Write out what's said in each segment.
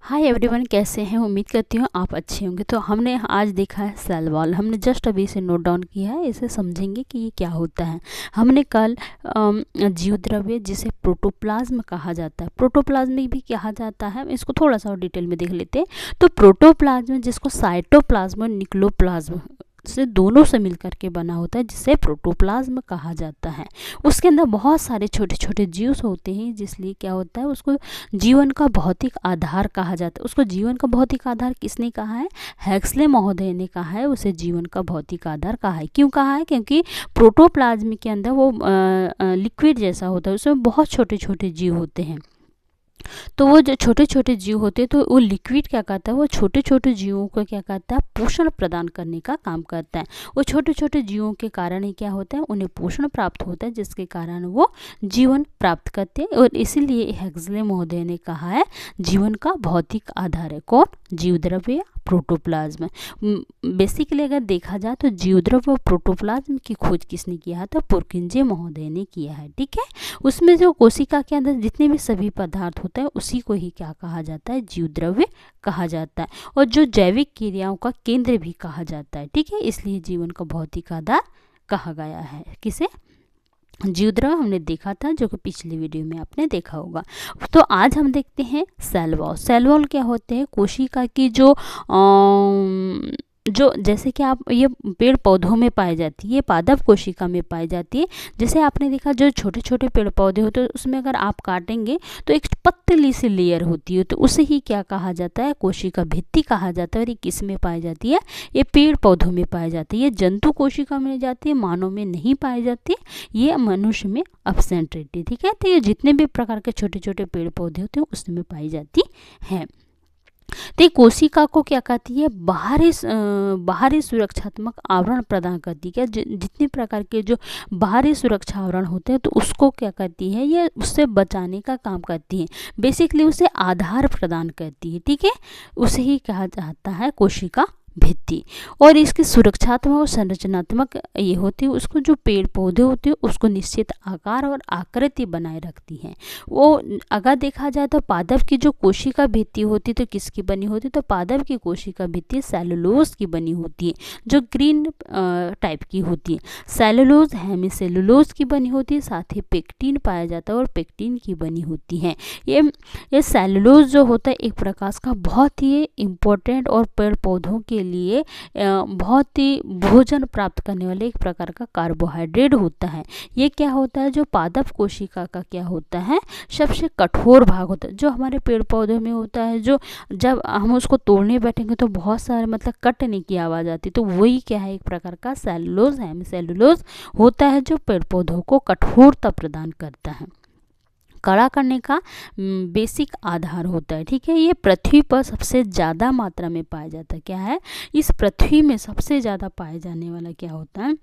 Hi everyone, कैसे हैं? उम्मीद करती हूँ आप अच्छे होंगे। तो हमने आज देखा है सेल वॉल। हमने जस्ट अभी इसे नोट डाउन किया है, इसे समझेंगे कि ये क्या होता है। हमने कल जीव द्रव्य जिसे प्रोटोप्लाज्म कहा जाता है, प्रोटोप्लाज्म भी कहा जाता है, इसको थोड़ा सा और डिटेल में देख लेते हैं। तो प्रोटोप्लाज्म जिसको साइटोप्लाज्म और निक्लोप्लाज्म से दोनों से मिलकर के बना होता है, जिसे प्रोटोप्लाज्म कहा जाता है। उसके अंदर बहुत सारे छोटे छोटे जीव होते हैं, जिसलिए क्या होता है उसको जीवन का भौतिक आधार कहा जाता है। उसको जीवन का भौतिक आधार किसने कहा है? हेक्सले महोदय ने कहा है, उसे जीवन का भौतिक आधार कहा है। क्यों कहा है? क्योंकि प्रोटोप्लाज्म के अंदर वो लिक्विड जैसा होता है, उसमें बहुत छोटे छोटे जीव होते हैं। तो वो जो छोटे छोटे जीव होते हैं, तो वो लिक्विड क्या करता है, वो छोटे छोटे जीवों को क्या करता है, पोषण प्रदान करने का काम करता है। वो छोटे छोटे जीवों के कारण ही क्या होता है, उन्हें पोषण प्राप्त होता है, जिसके कारण वो जीवन प्राप्त करते हैं। और इसीलिए हेक्सले महोदय ने कहा है जीवन का भौतिक आधार है कौन? जीव द्रव्य, प्रोटोप्लाज्म। बेसिकली अगर देखा जाए तो जीव द्रव्य और प्रोटोप्लाज्म की खोज किसने किया है? तो पुरकिंजे महोदय ने किया है। ठीक है, उसमें जो कोशिका के अंदर जितने भी सभी पदार्थ होता है, उसी को ही क्या कहा जाता है? जीव द्रव्य कहा जाता है, और जो जैविक क्रियाओं का केंद्र भी कहा जाता है। ठीक है, इसलिए जीवन का भौतिक आधार कहा गया है। किसे? जीव द्रव्य हमने देखा था, जो कि पिछली वीडियो में आपने देखा होगा। तो आज हम देखते हैं सेल वॉल। सेल वॉल क्या होते हैं? कोशिका की जो जैसे कि आप ये पेड़ पौधों में पाई जाती है, ये पादप कोशिका में पाई जाती है। जैसे आपने देखा जो छोटे छोटे पेड़ पौधे होते हैं, उसमें अगर आप काटेंगे तो एक पतली सी लेयर होती है, तो उसे ही क्या कहा जाता है? कोशिका भित्ति कहा जाता है। और ये किस में पाई जाती है? ये पेड़ पौधों में पाई जाती है। ये जंतु कोशिका में जाती है, मानव में नहीं पाई जाती, ये मनुष्य में एब्सेंट रहती है। ठीक है, तो ये जितने भी प्रकार के छोटे छोटे पेड़ पौधे होते हैं उसमें पाई जाती है। तो ये कोशिका को क्या करती है? बाहरी सुरक्षात्मक आवरण प्रदान करती है। जितने प्रकार के जो बाहरी सुरक्षा आवरण होते हैं, तो उसको क्या करती है? ये उससे बचाने का काम करती है। बेसिकली उसे आधार प्रदान करती है। ठीक है, उसे ही कहा जाता है कोशिका भित्ति। और इसकी सुरक्षात्मक और संरचनात्मक ये होती है, उसको जो पेड़ पौधे होते हैं उसको निश्चित आकार और आकृति बनाए रखती हैं। वो अगर देखा जाए तो पादप की जो कोशिका भित्ति होती है, तो किसकी बनी होती है? तो पादप की कोशिका भित्ति सेलुलोज की बनी होती है, जो ग्रीन टाइप की होती है। सेलुलोज हेमीसेलुलोज की बनी होती है, साथ ही पेक्टिन पाया जाता है और पेक्टिन की बनी होती है। ये सेलुलोज जो होता है एक प्रकार का बहुत ही इम्पोर्टेंट और पेड़ पौधों के लिए बहुत ही भोजन प्राप्त करने वाले एक प्रकार का कार्बोहाइड्रेट होता है। ये क्या होता है? जो पादप कोशिका का क्या होता है? सबसे कठोर भाग होता है, जो हमारे पेड़ पौधों में होता है, जो जब हम उसको तोड़ने बैठेंगे तो बहुत सारे मतलब कटने की आवाज़ आती है। तो वही क्या है? एक प्रकार का सेलुलोज हेमीसेलुलोज होता है, जो पेड़ पौधों को कठोरता प्रदान करता है, कड़ा करने का बेसिक आधार होता है। ठीक है, ये पृथ्वी पर सबसे ज़्यादा मात्रा में पाया जाता है। क्या है? इस पृथ्वी में सबसे ज़्यादा पाए जाने वाला क्या होता है?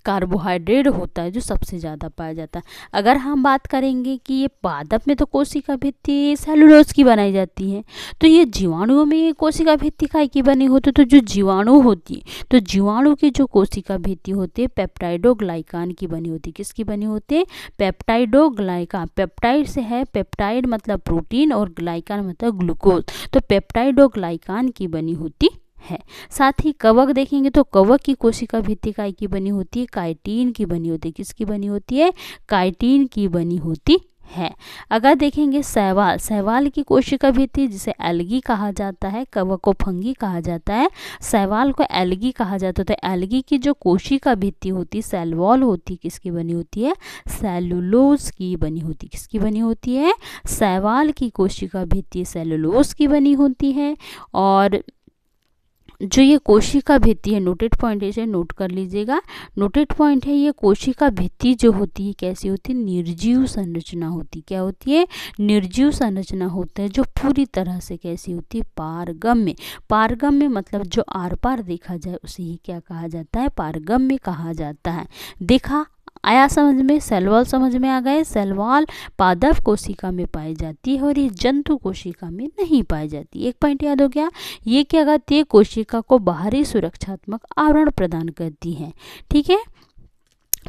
कार्बोहाइड्रेट होता है, जो सबसे ज़्यादा पाया जाता है। अगर हम बात करेंगे कि ये पादप में तो कोशिका भित्ति सेलुलोज की बनाई जाती है, तो ये जीवाणुओं में कोशिका भित्ति काय की बनी होती है। तो जो जीवाणु होती है, तो जीवाणु की जो कोशिका भित्ति होती है पेप्टाइडोग्लाइकान की बनी होती है। किसकी बनी होती है? पेप्टाइडोग्लाइकान। पेप्टाइड से है, पेप्टाइड मतलब प्रोटीन और ग्लाइकान मतलब ग्लूकोज, तो पेप्टाइडोग्लाइकान की बनी होती है। साथ ही कवक देखेंगे तो कवक की कोशिका भित्ति काय की बनी होती है? काइटिन की बनी होती है। किसकी बनी होती है? काइटिन की बनी होती है। अगर देखेंगे शैवाल, शैवाल की कोशिका भित्ति जिसे एल्गी कहा जाता है, कवक को फंगी कहा जाता है, शैवाल को एल्गी कहा जाता है। तो एल्गी की जो कोशिका भित्ति होती है, सेल वॉल होती है, किसकी बनी होती है? सेलुलोज की बनी होती है। किसकी बनी होती है? शैवाल की कोशिका भित्ति सेलुलोज की बनी होती है। और जो ये कोशिका भित्ति है, नोटेड पॉइंट है, इसे नोट कर लीजिएगा। नोटेड पॉइंट है, ये कोशिका भित्ति जो होती है कैसी होती है? निर्जीव संरचना होती है। क्या होती है? निर्जीव संरचना होता है, जो पूरी तरह से कैसी होती है? पारगम्य। पारगम्य मतलब जो आर पार देखा जाए उसे ही क्या कहा जाता है? पारगम्य कहा जाता है। देखा आया समझ में? सेल वॉल समझ में आ गए? सेल वॉल पादप कोशिका में पाई जाती है और ये जंतु कोशिका में नहीं पाई जाती। एक पॉइंट याद हो गया। ये क्या करती है? कोशिका को बाहरी सुरक्षात्मक आवरण प्रदान करती है। ठीक है,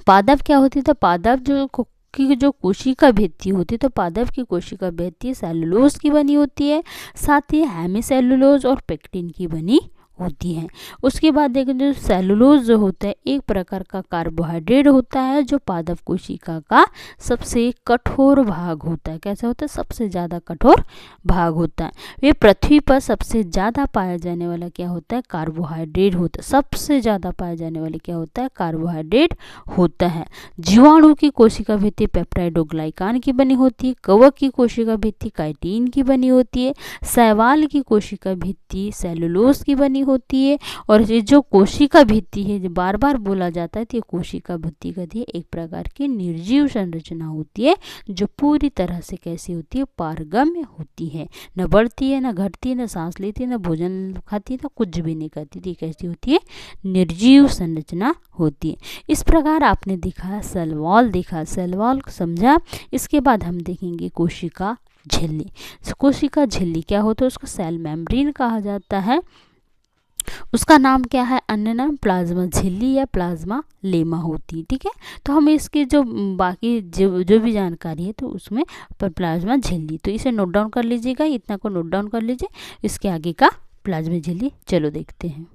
पादप क्या होती है? तो पादप जो की जो कोशिका भित्ति होती है, तो पादप की कोशिका भित्ति सेलुलोज की बनी होती है, साथ ही हेमीसेलुलोज और पेक्टिन की बनी होती हैं। उसके बाद देखें जो सेलुलोज जो होता है एक प्रकार का कार्बोहाइड्रेट होता है जो पादप कोशिका का सबसे कठोर भाग होता है। कैसा होता है? सबसे ज़्यादा कठोर भाग होता है। वे पृथ्वी पर सबसे ज़्यादा पाया जाने वाला क्या होता है? कार्बोहाइड्रेट होता है। सबसे ज़्यादा पाया जाने वाले क्या होता है? कार्बोहाइड्रेट होता है। जीवाणु की कोशिका भित्ति पेप्टाइडोग्लाइकान की बनी होती है। कवक की कोशिका भित्ति काइटिन की बनी होती है। शैवाल की कोशिका भित्ति सेलुलोज की बनी होती है। और ये जो कोशिका भित्ति है, जो बार बार बोला जाता है, तो ये कोशिका भित्ति का एक प्रकार की निर्जीव संरचना होती है जो पूरी तरह से कैसी होती है? पारगम्य होती है। न बढ़ती है, न घटती है, न सांस लेती है, न भोजन खाती है, न कुछ भी नहीं करती। तो कैसी होती है? निर्जीव संरचना होती है। इस प्रकार आपने देखा सेल वॉल, देखा सेल वॉल समझा। इसके बाद हम देखेंगे कोशिका झिल्ली। कोशिका झिल्ली क्या होता है? उसको सेल मेम्ब्रेन कहा जाता है। उसका नाम क्या है? अन्य नाम प्लाज्मा झिल्ली या प्लाज्मा लेमा होती है। ठीक है, तो हम इसकी जो बाकी जो भी जानकारी है तो उसमें प्लाज्मा झिल्ली, तो इसे नोट डाउन कर लीजिएगा, इतना को नोट डाउन कर लीजिए। इसके आगे का प्लाज्मा झिल्ली चलो देखते हैं।